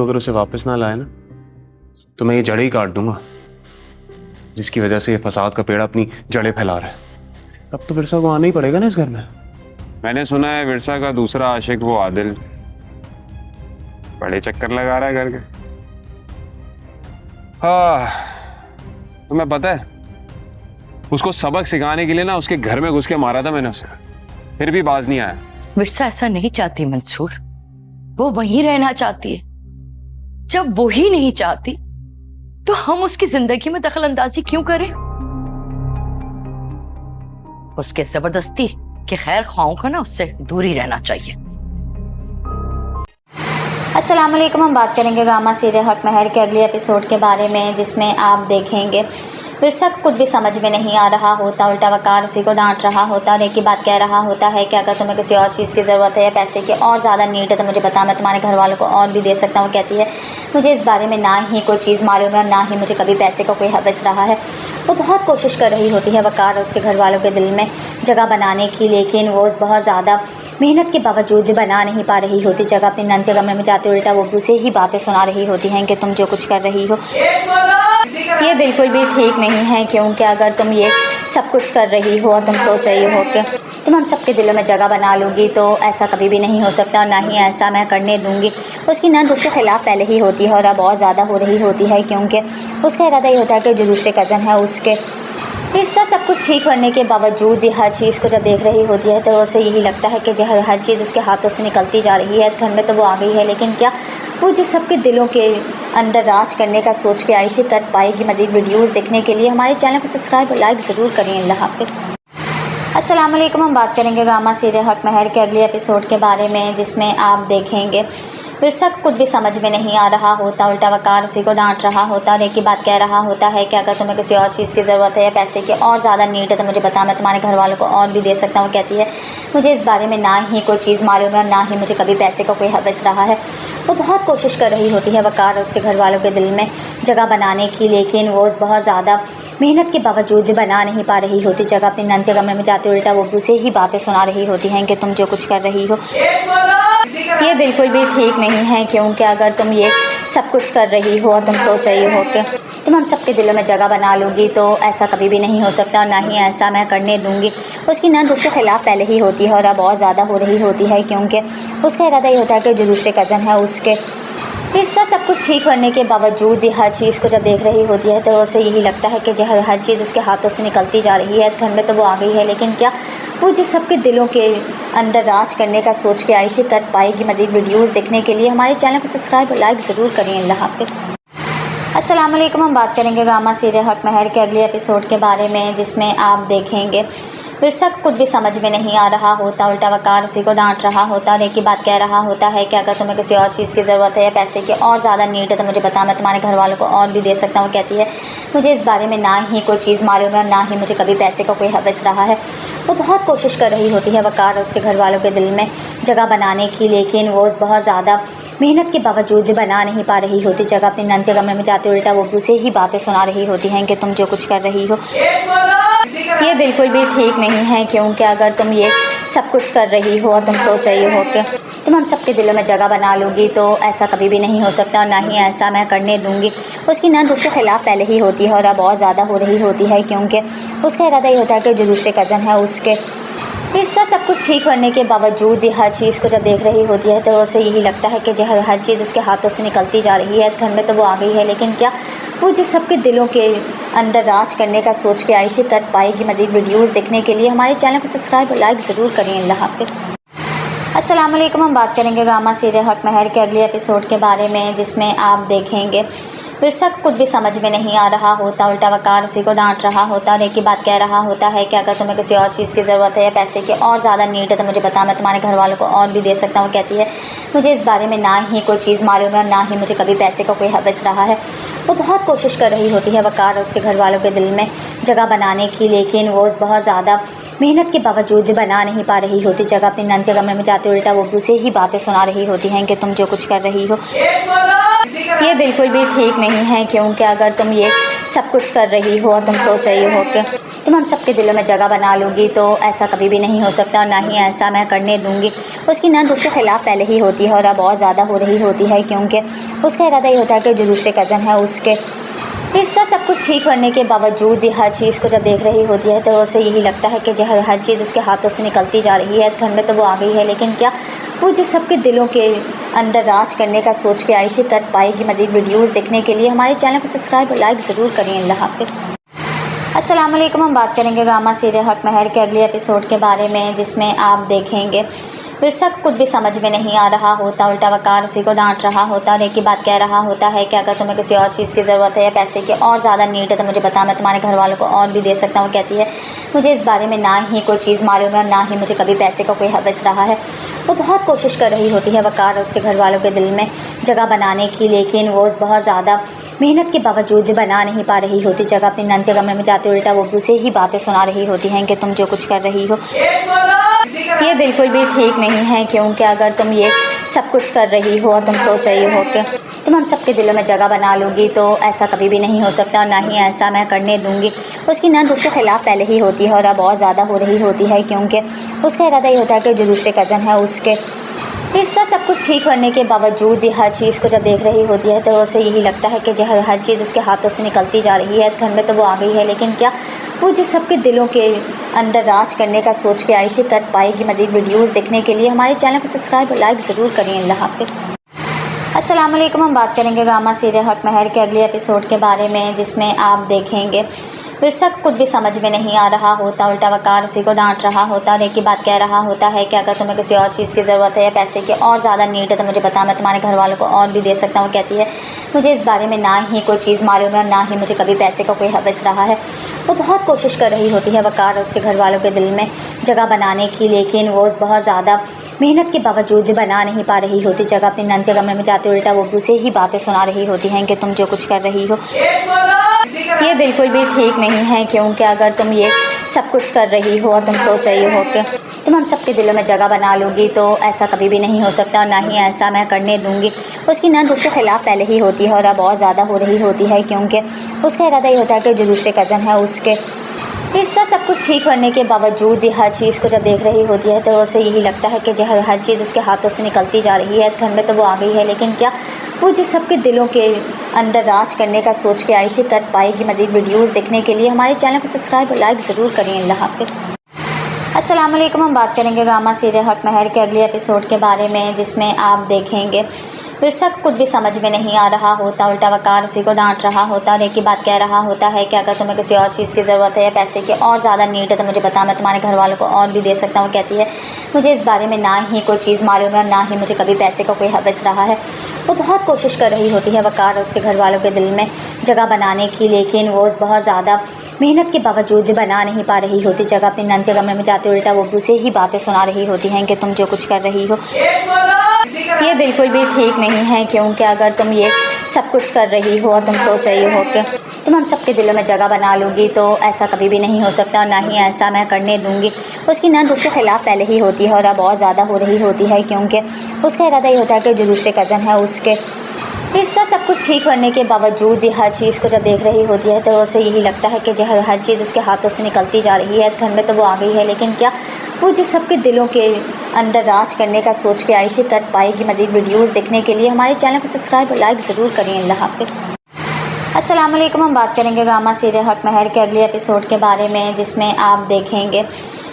तो अगर उसे वापस ना लाए ना तो मैं ये जड़ें ही काट दूंगा, जिसकी वजह से ये फसाद का पेड़ अपनी जड़ें फैला रहा है। अब तो विरसा को आना ही पड़ेगा ना इस घर में। मैंने सुना है विरसा का दूसरा आशिक वो आदिल बड़े चक्कर लगा रहा है घर के। हाँ, तुम्हें पता है उसको सबक सिखाने के लिए ना उसके घर में घुस के मारा था मैंने उसे, फिर भी बाज नहीं आया। विरसा ऐसा नहीं चाहती मंसूर, वो वहीं रहना चाहती है। जब वो ही नहीं चाहती तो हम उसकी जिंदगी में दखल अंदाजी क्यों करें? उसके जबरदस्ती के खैर ख्वाहों का ना उससे दूर ही रहना चाहिए। अस्सलाम वालेकुम। हम बात करेंगे ड्रामा सीरियल हक महर के अगले एपिसोड के बारे में, जिसमें आप देखेंगे विरसा को कुछ भी समझ में नहीं आ रहा होता, उल्टा वकार उसी को डांट रहा होता और एक ही बात कह रहा होता है कि अगर तुम्हें किसी और चीज़ की ज़रूरत है या पैसे की और ज़्यादा नीड है तो मुझे बता, मैं तुम्हारे घर वालों को और भी दे सकता हूँ। कहती है मुझे इस बारे में ना ही कोई चीज़ मालूम है और ना ही मुझे कभी पैसे का कोई हवस रहा है। वो बहुत कोशिश कर रही होती है वकार और उसके घर वालों के दिल में जगह बनाने की, लेकिन वो बहुत ज़्यादा मेहनत के बावजूद भी बना नहीं पा रही होती जगह। अपने नंद के कमरे में जाते उल्टा वो उसे ही बातें सुना रही होती हैं कि तुम जो कुछ कर रही हो ये बिल्कुल भी ठीक नहीं है, क्योंकि अगर तुम ये सब कुछ कर रही हो और तुम सोच रही हो कि तुम हम सबके दिलों में जगह बना लोगी तो ऐसा कभी भी नहीं हो सकता और ना ही ऐसा मैं करने दूंगी। उसकी नंद उसके खिलाफ पहले ही होती है और अब बहुत ज़्यादा हो रही होती है, क्योंकि उसका इरादा ये होता है कि जो दूसरे कज़न है उसके विरसा सब कुछ ठीक करने के बावजूद भी हर चीज़ को जब देख रही होती है तो उसे यही लगता है कि जो हर चीज़ उसके हाथों से निकलती जा रही है। इस घर में तो वो आ गई है, लेकिन क्या वो जिस सबके दिलों के अंदर राज करने का सोच के आई थी कर पाएगी? मज़ीद वीडियोज़ देखने के लिए हमारे चैनल को सब्सक्राइब और लाइक ज़रूर करें। अल्लाह हाफ़िज़। अस्सलाम वालेकुम। हम बात करेंगे ड्रामा सीरियल हक महर के अगले एपिसोड के बारे में, जिसमें आप देखेंगे विरसा को कुछ भी समझ में नहीं आ रहा होता, उल्टा वकार उसी को डांट रहा होता और एक ही बात कह रहा होता है कि अगर तुम्हें किसी और चीज़ की ज़रूरत है या पैसे की और ज़्यादा नीड है तो मुझे बता, मैं तुम्हारे घर वालों को और भी दे सकता हूँ। कहती है मुझे इस बारे में ना ही कोई चीज़ मालूम है और ना ही मुझे कभी पैसे का कोई हवस रहा है। वो बहुत कोशिश कर रही होती है वकार और उसके घर वालों के दिल में जगह बनाने की, लेकिन वो बहुत ज़्यादा मेहनत के बावजूद भी बना नहीं पा रही होती जगह। अपने नंद के कमरे में जाते उल्टा वो उसे ही बातें सुना रही होती हैं कि तुम जो कुछ कर रही हो ये बिल्कुल भी ठीक नहीं है, क्योंकि अगर तुम ये सब कुछ कर रही हो और तुम सोच रही हो कि तुम हम सबके दिलों में जगह बना लोगी तो ऐसा कभी भी नहीं हो सकता और ना ही ऐसा मैं करने दूंगी। उसकी नंद उसके खिलाफ पहले ही होती है और अब बहुत ज़्यादा हो रही होती है, क्योंकि उसका इरादा ये होता है कि जो दूसरे कज़न है उसके विरसा सब कुछ ठीक करने के बावजूद भी हर चीज़ को जब देख रही होती है तो उसे यही लगता है कि जो हर चीज़ उसके हाथों से निकलती जा रही है। इस घर में तो वो आ गई है, लेकिन क्या वो जिस सबके दिलों के अंदर राज करने का सोच के आई थी कर पाएगी? मज़ीद वीडियोज़ देखने के लिए हमारे चैनल को सब्सक्राइब और लाइक ज़रूर करें। अल्लाह हाफ़िज़। अस्सलाम वालेकुम। हम बात करेंगे ड्रामा सीरियल हक महर के अगले एपिसोड के बारे में, जिसमें आप देखेंगे विरसा को कुछ भी समझ में नहीं आ रहा होता, उल्टा वकार उसी को डांट रहा होता और एक ही बात कह रहा होता है कि अगर तुम्हें किसी और चीज़ की ज़रूरत है या पैसे की और ज़्यादा नीड है तो मुझे बता, मैं तुम्हारे घर वालों को और भी दे सकता हूँ। कहती है मुझे इस बारे में ना ही कोई चीज़ मालूम है और ना ही मुझे कभी पैसे का कोई हवस रहा है। वो बहुत कोशिश कर रही होती है वकार और उसके घर वालों के दिल में जगह बनाने की, लेकिन वो बहुत ज़्यादा मेहनत के बावजूद भी बना नहीं पा रही होती जगह। अपने नंद के कमरे में जाते उल्टा वो उसे ही बातें सुना रही होती हैं कि तुम जो कुछ कर रही हो ये बिल्कुल भी ठीक नहीं है, क्योंकि अगर तुम ये सब कुछ कर रही हो और तुम सोच रही हो कि तुम हम सबके दिलों में जगह बना लोगी तो ऐसा कभी भी नहीं हो सकता और ना ही ऐसा मैं करने दूंगी। उसकी नंद उसके खिलाफ पहले ही होती है और अब बहुत ज़्यादा हो रही होती है, क्योंकि उसका इरादा ये होता है कि जो दूसरे कज़न है उसके विरसा सब कुछ ठीक करने के बावजूद भी हर चीज़ को जब देख रही होती है तो उसे यही लगता है कि जो हर चीज़ उसके हाथों से निकलती जा रही है। इस घर में तो वो आ गई है, लेकिन क्या वो जिस सबके दिलों के अंदर राज करने का सोच के आई थी कर पाएगी? मज़ीद वीडियोज़ देखने के लिए हमारे चैनल को सब्सक्राइब और लाइक ज़रूर करें। अल्लाह हाफ़िज़। अस्सलाम वालेकुम। हम बात करेंगे ड्रामा सीरियल हक महर के अगले एपिसोड के बारे में, जिसमें आप देखेंगे विरसा को कुछ भी समझ में नहीं आ रहा होता, उल्टा वकार उसी को डांट रहा होता और एक ही बात कह रहा होता है कि अगर तुम्हें किसी और चीज़ की ज़रूरत है या पैसे की और ज़्यादा नीड है तो मुझे बता, मैं तुम्हारे घर वालों को और भी दे सकता हूँ। कहती है मुझे इस बारे में ना ही कोई चीज़ मालूम है और ना ही मुझे कभी पैसे का कोई हवस रहा है। वो बहुत कोशिश कर रही होती है वकार और उसके घर वालों के दिल में जगह बनाने की, लेकिन वो बहुत ज़्यादा मेहनत के बावजूद भी बना नहीं पा रही होती जगह। अपने नंद के कमरे में जाते उल्टा वो उसे ही बातें सुना रही होती हैं कि तुम जो कुछ कर रही हो ये बिल्कुल भी ठीक नहीं है, क्योंकि अगर तुम ये सब कुछ कर रही हो और तुम सोच रही हो कि तुम हम सबके दिलों में जगह बना लूँगी, तो ऐसा कभी भी नहीं हो सकता और ना ही ऐसा मैं करने दूँगी। उसकी नंद उसके ख़िलाफ़ पहले ही होती है और अब बहुत ज़्यादा हो रही होती है, क्योंकि उसका इरादा ये होता है कि जो दूसरे कज़न है उसके फिर सब कुछ ठीक होने के बावजूद भी हर चीज़ को जब देख रही होती है तो उसे यही लगता है कि जो हर चीज़ उसके हाथों से निकलती जा रही है। इस घर में तो वो आ गई है, लेकिन क्या वो जो सबके दिलों के अंदर राज करने का सोच के आई थी कर पाएगी? मज़ीद वीडियोज़ देखने के लिए हमारे चैनल को सब्सक्राइब और लाइक ज़रूर करें। अल्लाह हाफ़िज़। अस्सलाम वालेकुम। हम बात करेंगे ड्रामा सीरियल हक महर के अगले एपिसोड के बारे में, जिसमें आप देखेंगे विरसा को कुछ भी समझ में नहीं आ रहा होता। उल्टा वकार उसी को डांट रहा होता और एक ही बात कह रहा होता है कि अगर तुम्हें किसी और चीज़ की ज़रूरत है या पैसे की और ज़्यादा नीड है तो मुझे बता, मैं तुम्हारे घर वालों को और भी दे सकता हूँ। कहती है मुझे इस बारे में ना ही कोई चीज़ मालूम है और ना ही मुझे कभी पैसे का कोई हवस रहा है। वो बहुत कोशिश कर रही होती है वकार और उसके घर वालों के दिल में जगह बनाने की, लेकिन वो बहुत ज़्यादा मेहनत के बावजूद भी बना नहीं पा रही होती जगह। अपने नंद के कमरे में जाते उल्टा वो उसे ही बातें सुना रही होती हैं कि तुम जो कुछ कर रही हो ये बिल्कुल भी ठीक नहीं है, क्योंकि अगर तुम ये सब कुछ कर रही हो और तुम सोच रही हो कि तुम हम सबके दिलों में जगह बना लूँगी, तो ऐसा कभी भी नहीं हो सकता और ना ही ऐसा मैं करने दूँगी। उसकी नंद उसके ख़िलाफ़ पहले ही होती है और अब बहुत ज़्यादा हो रही होती है, क्योंकि उसका इरादा ये होता है कि जो दूसरे कज़न है उसके फिर सब कुछ ठीक होने के बावजूद भी हर चीज़ को जब देख रही होती है तो उसे यही लगता है कि जो हर चीज़ उसके हाथों से निकलती जा रही है। इस घर में तो वो आ गई है, लेकिन क्या वो जो सबके दिलों के अंदर राज करने का सोच के आई थी कर पाएगी? मज़ीद वीडियोज़ देखने के लिए हमारे चैनल को सब्सक्राइब और लाइक ज़रूर करें। अल्लाह हाफ़िज़। अस्सलाम वालेकुम। हम बात करेंगे ड्रामा सीरियल हक महर के अगले एपिसोड के बारे में, जिसमें आप देखेंगे विरसा को कुछ भी समझ में नहीं आ रहा होता। उल्टा वकार उसी को डांट रहा होता और एक ही बात कह रहा होता है कि अगर तुम्हें किसी और चीज़ की ज़रूरत है या पैसे की और ज़्यादा नीड है तो मुझे बता, मैं तुम्हारे घर वालों को और भी दे सकता हूँ। कहती है मुझे इस बारे में ना ही कोई चीज़ मालूम है और ना ही मुझे कभी पैसे का कोई हवस रहा है। वो बहुत कोशिश कर रही होती है वकार और उसके घर वालों के दिल में जगह बनाने की, लेकिन वो बहुत ज़्यादा मेहनत के बावजूद भी बना नहीं पा रही होती जगह। अपने नंद के कमरे में जाते उल्टा वो उसे ही बातें सुना रही होती हैं कि तुम जो कुछ कर रही हो ये बिल्कुल भी ठीक नहीं है, क्योंकि अगर तुम ये सब कुछ कर रही हो और तुम सोच रही हो कि तुम हम सबके दिलों में जगह बना लूँगी, तो ऐसा कभी भी नहीं हो सकता और ना ही ऐसा मैं करने दूँगी। उसकी नंद उसके ख़िलाफ़ पहले ही होती है और अब बहुत ज़्यादा हो रही होती है, क्योंकि उसका इरादा ये होता है कि जो दूसरे कज़न है उसके फिर सब कुछ ठीक होने के बावजूद भी हर चीज़ को जब देख रही होती है तो उसे यही लगता है कि जो हर चीज़ उसके हाथों से निकलती जा रही है। इस घर में तो वो आ गई है, लेकिन क्या वो जो सबके दिलों के अंदर राज करने का सोच के आई थी कर पाएगी? मज़ीद वीडियोज़ देखने के लिए हमारे चैनल को सब्सक्राइब और लाइक ज़रूर करें। अल्लाह हाफ़िज़। अस्सलाम वालेकुम। हम बात करेंगे ड्रामा सीरियल हक महर के अगले एपिसोड के बारे में, जिसमें आप देखेंगे विरसा को कुछ भी समझ में नहीं आ रहा होता। उल्टा वकार उसी को डांट रहा होता और एक ही बात कह रहा होता है कि अगर तुम्हें किसी और चीज़ की ज़रूरत है या पैसे की और ज़्यादा नीड है तो मुझे बता, मैं तुम्हारे घर वालों को और भी दे सकता हूँ। कहती है मुझे इस बारे में ना ही कोई चीज़ मालूम है और ना ही मुझे कभी पैसे का कोई हवस रहा है। वो बहुत कोशिश कर रही होती है वकार और उसके घर वालों के दिल में जगह बनाने की, लेकिन वो बहुत ज़्यादा मेहनत के बावजूद भी बना नहीं पा रही होती जगह। अपने नंद के कमरे में जाते उल्टा वो उसे ही बातें सुना रही होती हैं कि तुम जो कुछ कर रही हो ये बिल्कुल भी ठीक नहीं है, क्योंकि अगर तुम ये सब कुछ कर रही हो और तुम सोच रही हो कि तुम हम सबके दिलों में जगह बना लूँगी, तो ऐसा कभी भी नहीं हो सकता और ना ही ऐसा मैं करने दूँगी। उसकी नंद उसके ख़िलाफ़ पहले ही होती है और अब बहुत ज़्यादा हो रही होती है, क्योंकि उसका इरादा ये होता है कि जो दूसरे कज़न है उसके फिर सब कुछ ठीक होने के बावजूद भी हर चीज़ को जब देख रही होती है तो उसे यही लगता है कि जो हर चीज़ उसके हाथों से निकलती जा रही है। इस घर में तो वो आ गई है, लेकिन क्या वो जो सबके दिलों के अंदर राज करने का सोच के आई थी कर पाएगी? मज़ीद वीडियोज़ देखने के लिए हमारे चैनल को सब्सक्राइब और लाइक ज़रूर करें। अल्लाह हाफ़िज़। अस्सलाम वालेकुम। हम बात करेंगे ड्रामा सीरियल हक महर के अगले एपिसोड के बारे में, जिसमें आप देखेंगे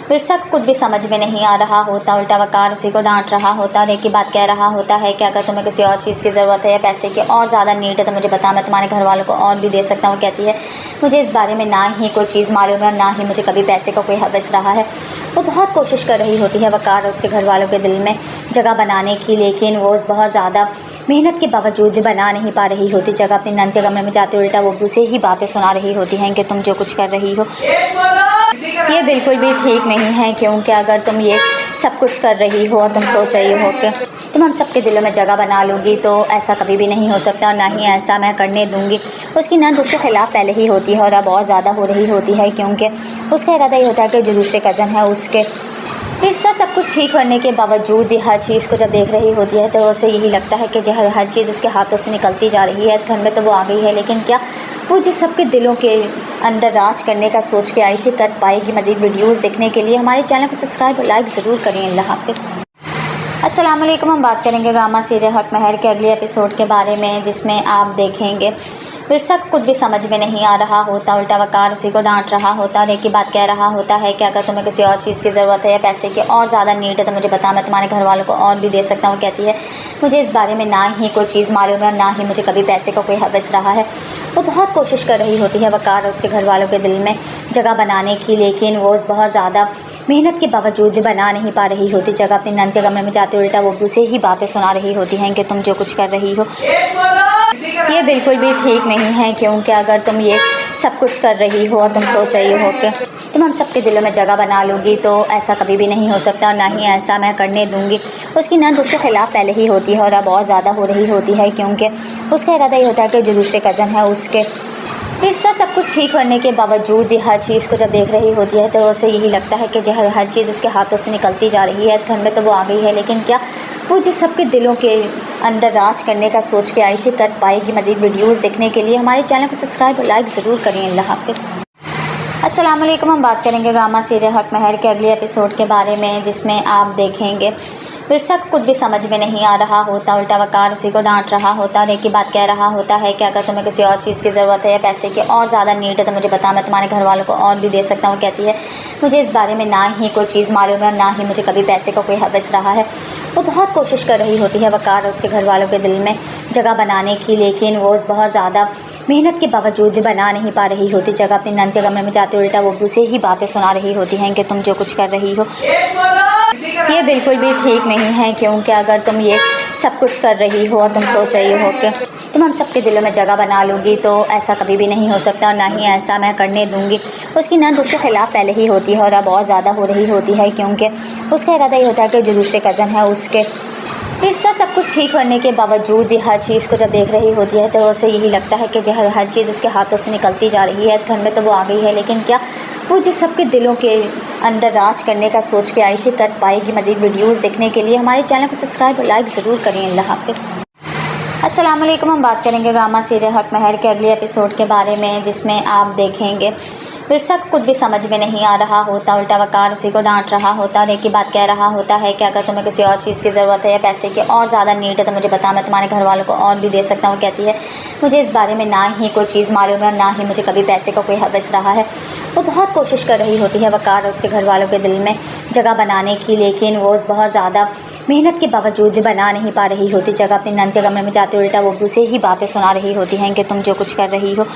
विरसा को कुछ भी समझ में नहीं आ रहा होता। उल्टा वकार उसी को डांट रहा होता और एक ही बात कह रहा होता है कि अगर तुम्हें किसी और चीज़ की ज़रूरत है या पैसे की और ज़्यादा नीड है तो मुझे बता, मैं तुम्हारे घर वालों को और भी दे सकता हूँ। कहती है मुझे इस बारे में ना ही कोई चीज़ मालूम है और ना ही मुझे कभी पैसे का कोई हवस रहा है। वो बहुत कोशिश कर रही होती है वकार और उसके घर वालों के दिल में जगह बनाने की, लेकिन वो बहुत ज़्यादा मेहनत के बावजूद भी बना नहीं पा रही होती जगह। अपने नंद के कमरे में जाते उल्टा वो उसे ही बातें सुना रही होती हैं कि तुम जो कुछ कर रही हो ये बिल्कुल भी ठीक नहीं है, क्योंकि अगर तुम ये सब कुछ कर रही हो और तुम सोच रही हो कि तुम हम सबके दिलों में जगह बना लूँगी, तो ऐसा कभी भी नहीं हो सकता और ना ही ऐसा मैं करने दूँगी। उसकी नंद उसके ख़िलाफ़ पहले ही होती है और अब बहुत ज़्यादा हो रही होती है, क्योंकि उसका इरादा ये होता है कि जो दूसरे कज़न है उसके फिर सब कुछ ठीक होने के बावजूद भी हर चीज़ को जब देख रही होती है तो उसे यही लगता है कि जो हर चीज़ उसके हाथों से निकलती जा रही है। इस घर में तो वो आ गई है, लेकिन क्या वो जो सबके दिलों के अंदर राज करने का सोच के आई थी कर पाएगी। मज़ीद वीडियोस देखने के लिए हमारे चैनल को सब्सक्राइब और लाइक ज़रूर करें। अल्लाह हाफ़िज़। अस्सलाम वालेकुम। हम बात करेंगे ड्रामा सीरियल हक महर के अगले एपिसोड के बारे में, जिसमें आप देखेंगे विरसा को कुछ भी समझ में नहीं आ रहा होता। उल्टा वकार उसी को डांट रहा होता और एक ही बात कह रहा होता है कि अगर तुम्हें किसी और चीज़ की ज़रूरत है या पैसे की और ज़्यादा नीड है तो मुझे बता, मैं तुम्हारे घर वालों को और भी दे सकता हूँ। कहती है मुझे इस बारे में ना ही कोई चीज़ मालूम है और ना ही मुझे कभी पैसे का कोई हवस रहा है। वो बहुत कोशिश कर रही होती है वकार और उसके घर वालों के दिल में जगह बनाने की, लेकिन वो बहुत ज़्यादा मेहनत के बावजूद भी बना नहीं पा रही होती। जगह अपने नंद के कमरे में जाते उल्टा वो उसे ही बातें सुना रही होती हैं कि तुम जो कुछ कर रही हो ये बिल्कुल भी ठीक नहीं है, क्योंकि अगर तुम ये सब कुछ कर रही हो और तुम सोच रही हो कि तुम हम सबके दिलों में जगह बना लोगी तो ऐसा कभी भी नहीं हो सकता और ना ही ऐसा मैं करने दूंगी। उसकी नंद उसके ख़िलाफ़ पहले ही होती है और अब बहुत ज़्यादा हो रही होती है, क्योंकि उसका इरादा ये होता है कि जो दूसरे कज़न है उसके विरसा सब कुछ ठीक करने के बावजूद भी हर चीज़ को जब देख रही होती है तो उसे यही लगता है कि जो हर चीज़ उसके हाथों से निकलती जा रही है। इस घर में तो वो आ गई है, लेकिन क्या वो जिस सबके दिलों के अंदर राज करने का सोच के आई थी कर पाएगी। मज़ीद वीडियोस देखने के लिए हमारे चैनल को सब्सक्राइब और लाइक ज़रूर करें। अल्लाह हाफ़िज़। अस्सलाम वालेकुम। हम बात करेंगे ड्रामा सीरियल हक महर के अगले एपिसोड के बारे में, जिसमें आप देखेंगे विरसा को कुछ भी समझ में नहीं आ रहा होता। उल्टा वकार उसी को डांट रहा होता और एक ही बात कह रहा होता है कि अगर तुम्हें किसी और चीज़ की ज़रूरत है या पैसे की और ज़्यादा नीड है तो मुझे बता, मैं तुम्हारे घर वालों को और भी दे सकता हूँ। कहती है मुझे इस बारे में ना ही कोई चीज़ मालूम है और ना ही मुझे कभी पैसे का कोई हवस रहा है। वो बहुत कोशिश कर रही होती है वकार और उसके घर वालों के दिल में जगह बनाने की, लेकिन वो बहुत ज़्यादा मेहनत के बावजूद भी बना नहीं पा रही होती। जगह अपने नंद के कमरे में जाते उल्टा वो उसे ही बातें सुना रही होती हैं कि तुम जो कुछ कर रही हो ये बिल्कुल भी ठीक नहीं है, क्योंकि अगर तुम ये सब कुछ कर रही हो और तुम सोच रही हो कि तुम हम सबके दिलों में जगह बना लोगी तो ऐसा कभी भी नहीं हो सकता और ना ही ऐसा मैं करने दूंगी। उसकी नंद उसके ख़िलाफ़ पहले ही होती है और अब बहुत ज़्यादा हो रही होती है, क्योंकि उसका इरादा ये होता है कि जो दूसरे कज़न है उसके विरसा सब कुछ ठीक करने के बावजूद भी हर चीज़ को जब देख रही होती है तो उसे यही लगता है कि जो हर चीज़ उसके हाथों से निकलती जा रही है। इस घर में तो वो आ गई है, लेकिन क्या वो जिस सबके दिलों के अंदर राज करने का सोच के आई थी कर पाएगी। मज़ीद वीडियोस देखने के लिए हमारे चैनल को सब्सक्राइब और लाइक ज़रूर करें। अल्लाह हाफ़िज़। अस्सलाम वालेकुम। हम बात करेंगे ड्रामा सीरियल हक महर के अगले एपिसोड के बारे में, जिसमें आप देखेंगे विरसा को कुछ भी समझ में नहीं आ रहा होता। उल्टा वकार उसी को डांट रहा होता और एक ही बात कह रहा होता है कि अगर तुम्हें किसी और चीज़ की ज़रूरत है या पैसे की और ज़्यादा नीड है तो मुझे बता, मैं तुम्हारे घर वालों को और भी दे सकता हूँ। कहती है मुझे इस बारे में ना ही कोई चीज़ मालूम है और ना ही मुझे कभी पैसे का कोई हवस रहा है। वो बहुत कोशिश कर रही होती है वकार और उसके घर वालों के दिल में जगह बनाने की, लेकिन वो बहुत ज़्यादा मेहनत के बावजूद भी बना नहीं पा रही होती। जगह अपने नंद के कमरे में जाते उल्टा वो उसे ही बातें सुना रही होती हैं कि तुम जो कुछ कर रही हो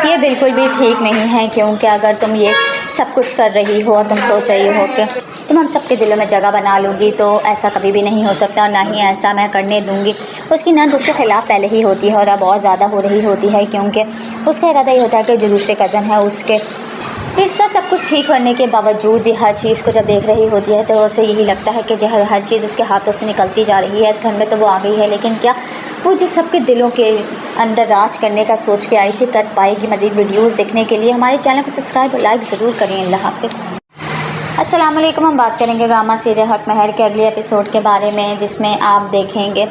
ये बिल्कुल भी ठीक नहीं है, क्योंकि अगर तुम ये सब कुछ कर रही हो और तुम सोच रही हो कि तुम हम सबके दिलों में जगह बना लोगी तो ऐसा कभी भी नहीं हो सकता और ना ही ऐसा मैं करने दूंगी। उसकी नंद उसके ख़िलाफ़ पहले ही होती है और अब बहुत ज़्यादा हो रही होती है, क्योंकि उसका इरादा ये होता है कि जो दूसरे कज़न है उसके विरसा सब कुछ ठीक करने के बावजूद भी हर चीज़ को जब देख रही होती है तो उसे यही लगता है कि जो हर चीज़ उसके हाथों से निकलती जा रही है। इस घर में तो वो आ गई है, लेकिन क्या वो जिस सबके दिलों के अंदर राज करने का सोच के आई थी कर पाएगी। मज़ीद वीडियोस देखने के लिए हमारे चैनल को सब्सक्राइब और लाइक ज़रूर करें। अल्लाह हाफ़िज़। अस्सलाम वालेकुम। हम बात करेंगे ड्रामा सीरियल हक महर के अगले एपिसोड के बारे में, जिसमें आप देखेंगे